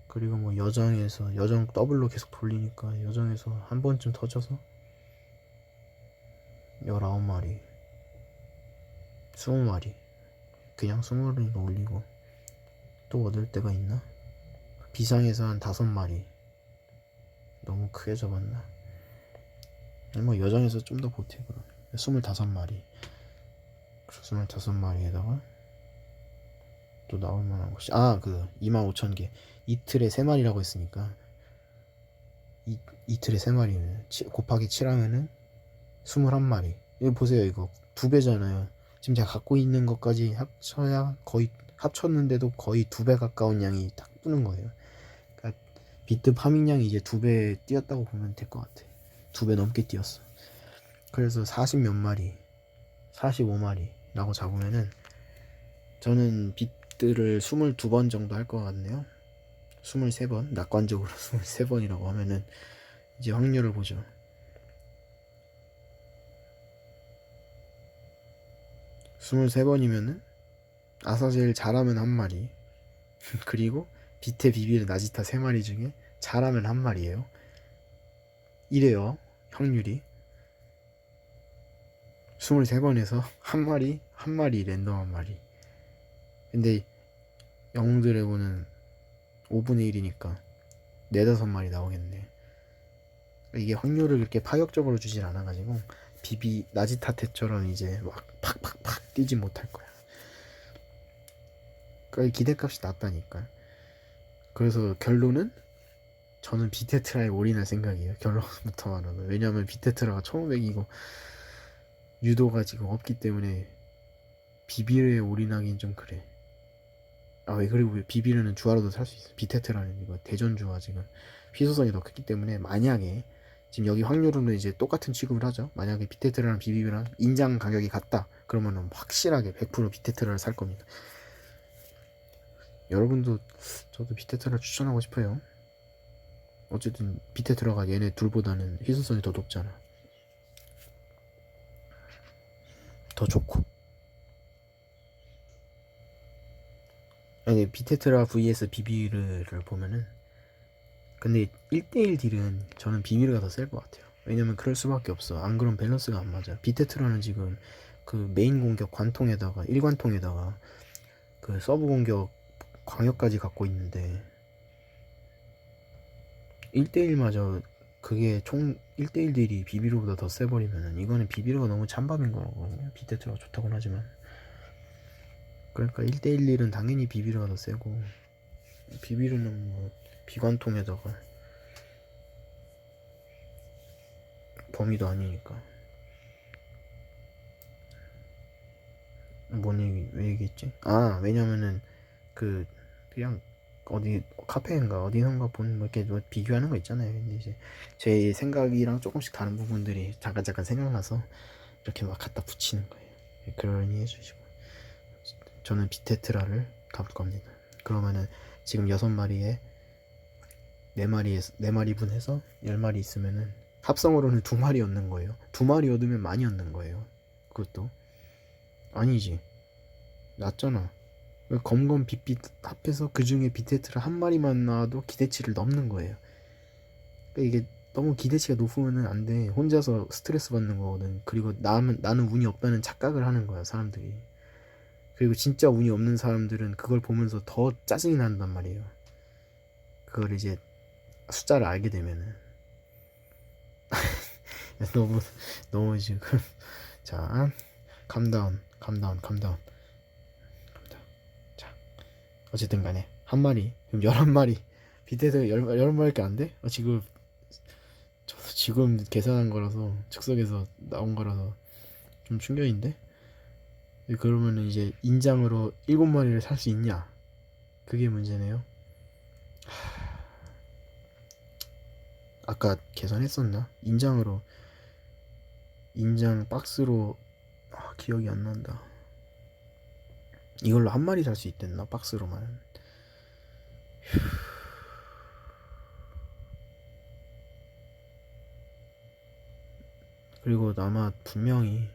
그리고 뭐 여정 더블로 계속 돌리니까 여정에서 한 번쯤 터져서 19마리, 20마리, 그냥 20마리 올리고 또 얻을 때가 있나? 비상에서 한 5마리. 너무 크게 접었나? 뭐 여정에서 좀 더 보태고 25마리. 25마리에다가 또 나올 만한 것이, 그 25,000개 이틀에 3마리라고 했으니까 이틀에 3마리는 곱하기 7 하면은 21마리. 이거 보세요. 이거 2배잖아요. 지금 제가 갖고 있는 것까지 합쳐야 거의 합쳤는데도 거의 2배 가까운 양이 딱 뜨는 거예요. 그러니까 비트 파밍량이 이제 2배 뛰었다고 보면 될 것 같아. 2배 넘게 뛰었어. 그래서 40 몇 마리, 45마리라고 잡으면은 저는 비트를 22번 정도 할 것 같네요. 23번, 낙관적으로 23번이라고 하면은 이제 확률을 보죠. 23번이면은 아사젤 잘하면 한 마리, 그리고 비테 비빌 나지타 3마리 중에 잘하면 한 마리예요. 이래요 확률이. 23번에서 한 마리 랜덤 한 마리. 근데 영웅 드래곤은 5분의 1이니까 4~5마리 나오겠네. 이게 확률을 그렇게 파격적으로 주진 않아가지고 비비 나지타테처럼 이제 막 팍팍팍 뛰지 못할 거야. 그러니까 기대값이 낮다니까. 그래서 결론은 저는 비테트라에 올인할 생각이에요. 결론부터 말하면. 왜냐면 비테트라가 1500이고 유도가 지금 없기 때문에 비비르에 올인하긴 좀 그래. 아, 왜 그리고 비비르는 주화로도 살 수 있어. 비테트라는 이거 대전 주화 지금 희소성이 더 크기 때문에 만약에 지금 여기 확률로는 이제 똑같은 취급을 하죠. 만약에 비테트라랑 비비르랑 인장 가격이 같다. 그러면은 확실하게 100% 비테트라를 살 겁니다. 여러분도 저도 비테트라 추천하고 싶어요. 어쨌든 비테트라가 얘네 둘보다는 희소성이 더 높잖아. 더 좋고. 아니 비테트라 vs 비비르를 보면은 근데 1대1 딜은 저는 비비르가 더 셀 것 같아요. 왜냐면 그럴 수밖에 없어. 안 그럼 밸런스가 안 맞아. 비테트라는 지금 그 메인 공격 관통에다가 일관통에다가 그 서브 공격 광역까지 갖고 있는데 1대1마저 그게 총 1대1 딜이 비비르보다 더 세버리면은 이거는 비비르가 너무 찬밥인 거거든요. 비테트라가 좋다고는 하지만 그러니까 1대1 딜은 당연히 비비르가 더 세고 비비르는 뭐 비관통에다가 범위도 아니니까. 뭔 얘기 왜 얘기했지? 아 왜냐면은 그 그냥 어디 카페인가 어디선가 본 뭐 이렇게 뭐 비교하는 거 있잖아요. 근데 이제 제 생각이랑 조금씩 다른 부분들이 잠깐 생각나서 이렇게 막 갖다 붙이는 거예요. 그러니 해주시고 저는 비테트라를 가볼 겁니다. 그러면은 지금 6마리에 4마리 분해서 10마리 있으면은 합성으로는 2마리 얻는 거예요. 2마리 얻으면 많이 얻는 거예요. 그것도 아니지. 낮잖아. 검검 빛빛 합해서 그 중에 비테트라 한 마리만 나와도 기대치를 넘는 거예요. 그러니까 이게 너무 기대치가 높으면은 안 돼. 혼자서 스트레스 받는 거거든. 그리고 나는 운이 없다는 착각을 하는 거야, 사람들이. 그리고 진짜 운이 없는 사람들은 그걸 보면서 더 짜증이 난단 말이에요. 그걸 이제 숫자를 알게 되면은. 너무 지금. 자, 캄다운. 자, 어쨌든 간에 한 마리 그럼 11마리 비트에서 11마리밖에 안 돼? 저도 지금 계산한 거라서 즉석에서 나온 거라서 좀 충격인데. 그러면은 이제 인장으로 7마리를 살 수 있냐, 그게 문제네요. 아까 계산했었나? 인장 박스로 기억이 안 난다. 이걸로 한 마리 살 수 있댔나, 박스로만. 그리고 아마 분명히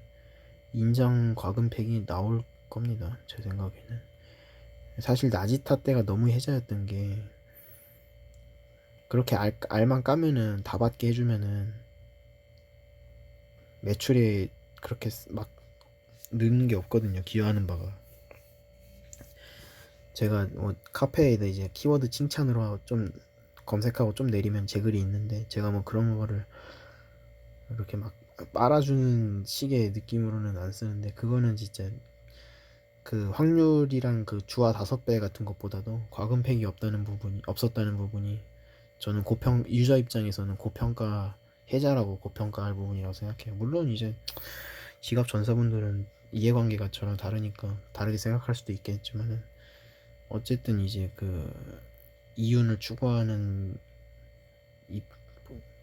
인장 과금팩이 나올 겁니다, 제 생각에는. 사실 나지타 때가 너무 해자였던 게 그렇게 알만 까면은 다 받게 해주면은 매출이 그렇게 막 느는 게 없거든요, 기여하는 바가. 제가 뭐 카페에다 이제 키워드 칭찬으로 좀 검색하고 좀 내리면 제 글이 있는데 제가 뭐 그런 거를 이렇게 막 빨아주는 식의 느낌으로는 안 쓰는데, 그거는 진짜 그 확률이랑 그 주화 5배 같은 것보다도 과금팩이 없었다는 부분이 저는 유저 입장에서는 고평가, 해자라고 고평가할 부분이라고 생각해요. 물론 이제 지갑 전사분들은 이해관계가 저랑 다르니까 다르게 생각할 수도 있겠지만은 어쨌든 이제 그 이윤을 추구하는 입,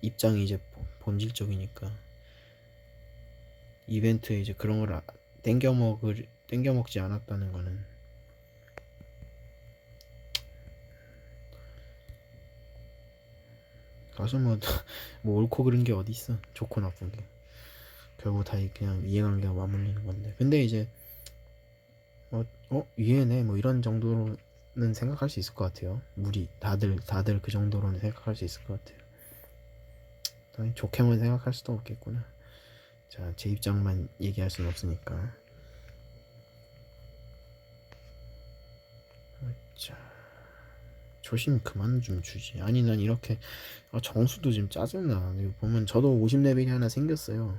입장이 이제 본질적이니까 이벤트에 이제 그런 걸 땡겨 먹지 않았다는 거는 가서 뭐 옳고 그른 게 어디 있어. 좋고 나쁜 게 결국 다 그냥 이해관계가 맞물리는 건데. 근데 이제 이해네 뭐 이런 정도로는 생각할 수 있을 것 같아요. 다들 그 정도로는 생각할 수 있을 것 같아요. 당연히 좋게만 생각할 수도 없겠구나. 자, 제 입장만 얘기할 수는 없으니까. 자, 조심 그만 좀 주지. 아니 난 이렇게 정수도 지금 짜증나. 이거 보면 저도 50레벨이 하나 생겼어요.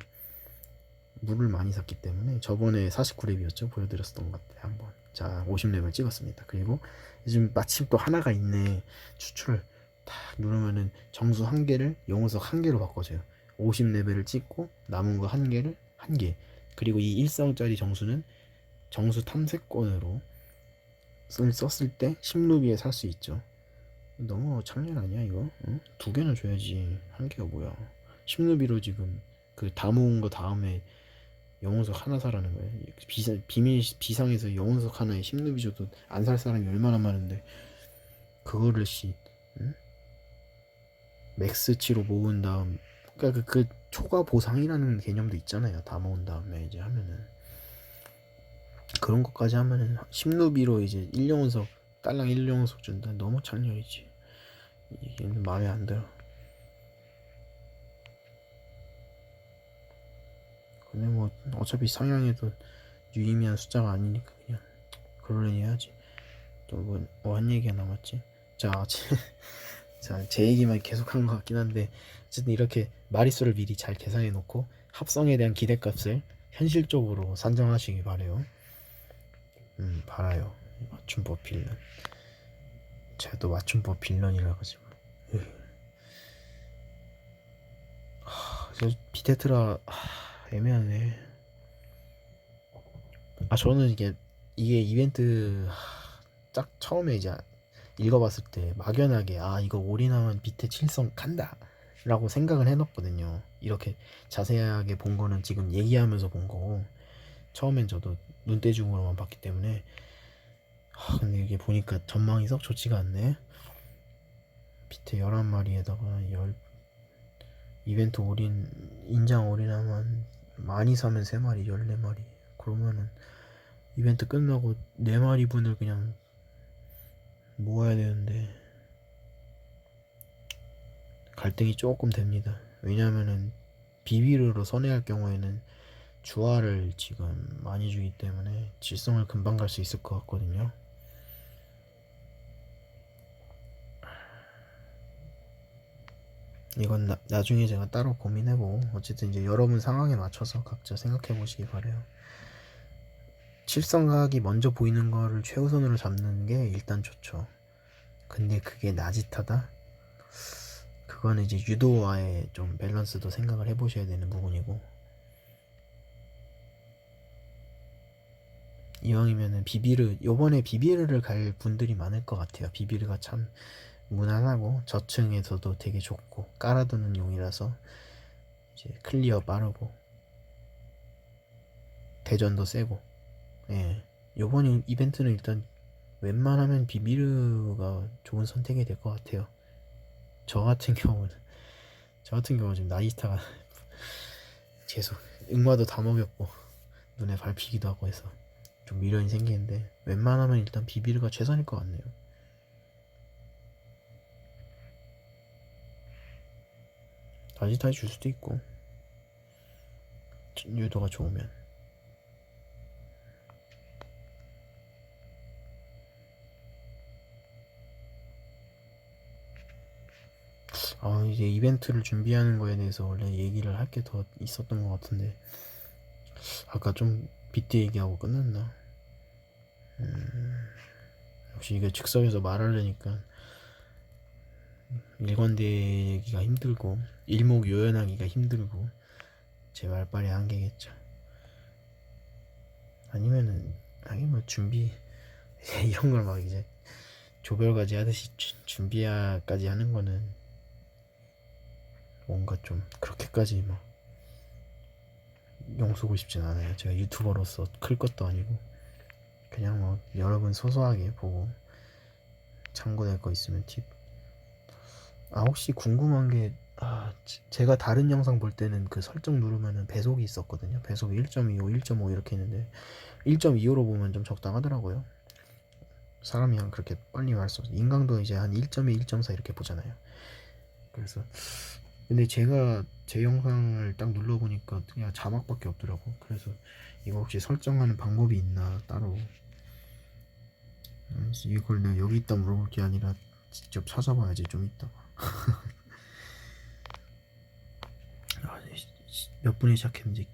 물을 많이 샀기 때문에. 저번에 49렙이었죠 보여드렸던 것 같아요 한번. 자, 50레벨 찍었습니다. 그리고 요즘 마침 또 하나가 있네. 추출을 딱 누르면은 정수 1개를 영혼석 1개로 바꿔줘요. 50레벨을 찍고 남은 거 1개를 1개. 그리고 이 1성짜리 정수는 정수 탐색권으로 썼을 때 10루비에 살 수 있죠. 너무 장난 아니야 이거? 응? 2개나 줘야지. 1개가 뭐야. 10루비로 지금 그 다 모은 거 다음에 영혼석 하나 사라는 거예요. 비상에서 영혼석 하나에 10루비 줘도 안 살 사람이 얼마나 많은데 그거를 응? 맥스치로 모은 다음 그러니까 그 초과 보상이라는 개념도 있잖아요. 다 모은 다음에 이제 하면은 그런 것까지 하면은 10루비로 이제 1영혼석 딸랑 1영혼석 준다. 너무 창렬이지. 이게 마음에 안 들어. 근데 뭐 어차피 상향해도 유의미한 숫자가 아니니까 그냥 그러려니 해야지. 또 뭐 한 얘기가 남았지. 자, 자, 제 얘기만 계속한 것 같긴 한데 어쨌든 이렇게 마리수를 미리 잘 계산해 놓고 합성에 대한 기대값을 현실적으로 산정하시기 바래요. 바라요. 맞춤법 빌런. 제가 또 맞춤법 빌런이라 가지고. 저 비테트라 애매하네. 저는 이게 이벤트 딱 처음에 이제 읽어봤을 때 막연하게 이거 올인하면 비트 7성 간다 라고 생각을 해놨거든요. 이렇게 자세하게 본 거는 지금 얘기하면서 본 거고 처음엔 저도 눈대중으로만 봤기 때문에 근데 이게 보니까 전망이 썩 좋지가 않네. 비트 11마리에다가 이벤트 올인 인장 올인하면 많이 사면 3마리 14마리 그러면은 이벤트 끝나고 4마리 분을 그냥 모아야 되는데 갈등이 조금 됩니다. 왜냐면은 비비르로 선회할 경우에는 주화를 지금 많이 주기 때문에 질성을 금방 갈 수 있을 것 같거든요. 이건 나중에 제가 따로 고민해보고 어쨌든 이제 여러분 상황에 맞춰서 각자 생각해 보시기 바래요. 칠성각이 먼저 보이는 거를 최우선으로 잡는 게 일단 좋죠. 근데 그게 나짓하다? 그거는 이제 유도와의 좀 밸런스도 생각을 해보셔야 되는 부분이고 이왕이면은 요번에 비비르를 갈 분들이 많을 것 같아요. 비비르가 참 무난하고 저층에서도 되게 좋고 깔아두는 용이라서 이제 클리어 빠르고 대전도 세고. 예, 요번 이벤트는 일단 웬만하면 비비르가 좋은 선택이 될 것 같아요. 저 같은 경우는 지금 나이스타가 계속 응마도 다 먹였고 눈에 밟히기도 하고 해서 좀 미련이 생기는데 웬만하면 일단 비비르가 최선일 것 같네요. 나이스타 줄 수도 있고 유도가 좋으면. 이제 이벤트를 준비하는 거에 대해서 원래 얘기를 할 게 더 있었던 것 같은데 아까 좀 비트 얘기하고 끝났나? 역시 이게 즉석에서 말하려니까 일관되기가 힘들고 일목요연하기가 힘들고 제 말빨의 한계겠죠. 아니면은 하긴 뭐 준비 이런 걸 막 이제 조별과제 하듯이 준비까지 하는 거는 뭔가 좀 그렇게까지 막 용쓰고 싶진 않아요. 제가 유튜버로서 클 것도 아니고 그냥 뭐 여러분 소소하게 보고 참고될 거 있으면 팁. 아 혹시 궁금한 게 제가 다른 영상 볼 때는 그 설정 누르면은 배속이 있었거든요. 배속이 1.25, 1.5 이렇게 있는데 1.25로 보면 좀 적당하더라고요. 사람이 한 그렇게 빨리 말 수 없어. 인강도 이제 한 1.2, 1.4 이렇게 보잖아요. 그래서 근데 제가 제 영상을 딱 눌러보니까 그냥 자막밖에 없더라고. 그래서 이거 혹시 설정하는 방법이 있나 따로. 이걸 내가 여기 있다 물어볼 게 아니라 직접 찾아봐야지 좀 이따가. 몇 분에 시작했는지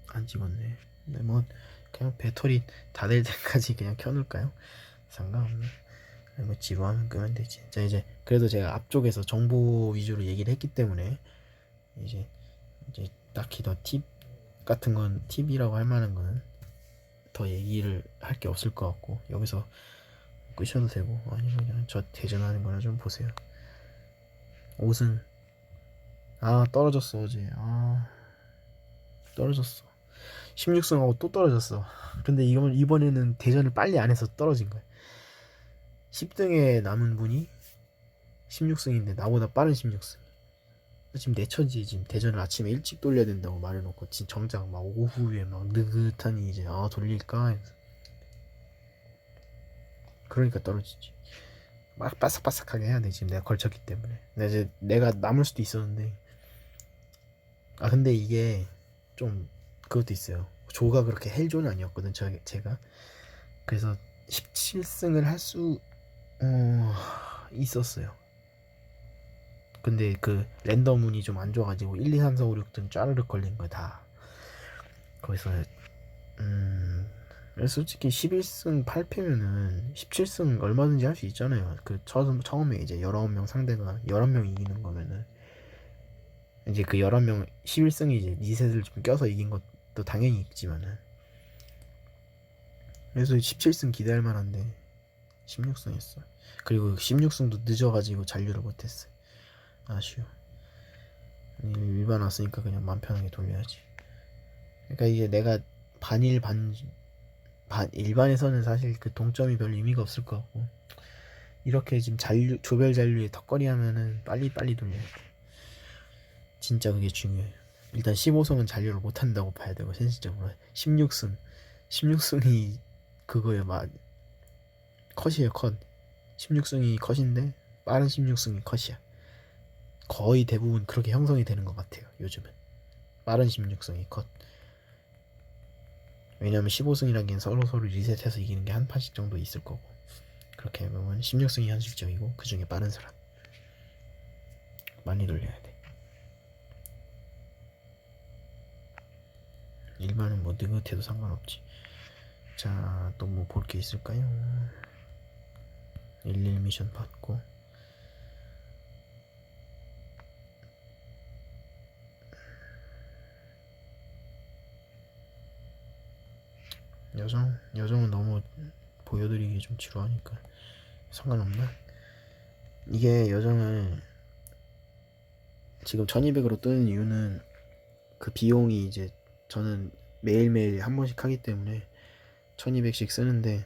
안 찍었네. 근데 뭐 그냥 배터리 다 될 때까지 그냥 켜놓을까요? 상관없네. 뭐 지루하면 끄면 되지. 자 이제 그래도 제가 앞쪽에서 정보 위주로 얘기를 했기 때문에 이제 딱히 더 팁 같은 건 팁이라고 할 만한 거는 더 얘기를 할 게 없을 것 같고 여기서 끄셔도 되고 아니면 그냥 저 대전하는 거나 좀 보세요. 옷은 떨어졌어 어제. 떨어졌어. 16승하고 또 떨어졌어. 근데 이번에는 대전을 빨리 안 해서 떨어진 거야. 10등에 남은 분이 16승인데 나보다 빠른 16승. 지금 내천지 지금 대전을 아침에 일찍 돌려야 된다고 말해놓고 지금 정작 막 오후에 막 느긋하니 이제 돌릴까 해서. 그러니까 떨어지지. 막 바삭바삭하게 해야 돼 지금 내가 걸쳤기 때문에. 내가 남을 수도 있었는데 근데 이게 좀 그것도 있어요. 조가 그렇게 헬조는 아니었거든 제가. 그래서 17승을 할 수 있었어요. 근데 그 랜덤 운이 좀 안 좋아가지고 1, 2, 3, 4, 5, 6등 짜르륵 걸린 거야 다. 거기서 솔직히 11승 8패면은 17승 얼마든지 할 수 있잖아요. 그 처음에 이제 19명 상대가 11명 이기는 거면은 이제 그 11명 11승이 이제 리셋을 좀 껴서 이긴 것도 당연히 있지만은 그래서 17승 기대할 만한데 16승 했어. 그리고 16승도 늦어가지고 잔류를 못했어. 아쉬워. 일반 왔으니까 그냥 맘 편하게 돌려야지. 그러니까 이게 내가 반일 일반에서는 사실 그 동점이 별 의미가 없을 것 같고 이렇게 지금 조별 잔류에 턱걸이 하면은 빨리 돌려야 돼. 진짜 그게 중요해요. 일단 15승은 잔류를 못한다고 봐야 되고 현실적으로 16승이 그거에 막 컷이에요. 컷. 16승이 컷인데 빠른 16승이 컷이야. 거의 대부분 그렇게 형성이 되는 것 같아요 요즘은. 빠른 16승이 컷. 왜냐면 15승이라기엔 서로 리셋해서 이기는 게 한 판씩 정도 있을 거고 그렇게 보면 16승이 현실적이고 그 중에 빠른 사람 많이 돌려야 돼. 일반은 뭐 느긋해도 상관없지. 자 또 뭐 볼 게 있을까요? 11 미션 받고 여정은 너무 보여드리기 좀 지루하니까 상관없나? 이게 여정을 지금 1200으로 뜨는 이유는 그 비용이 이제 저는 매일매일 한 번씩 하기 때문에 1200씩 쓰는데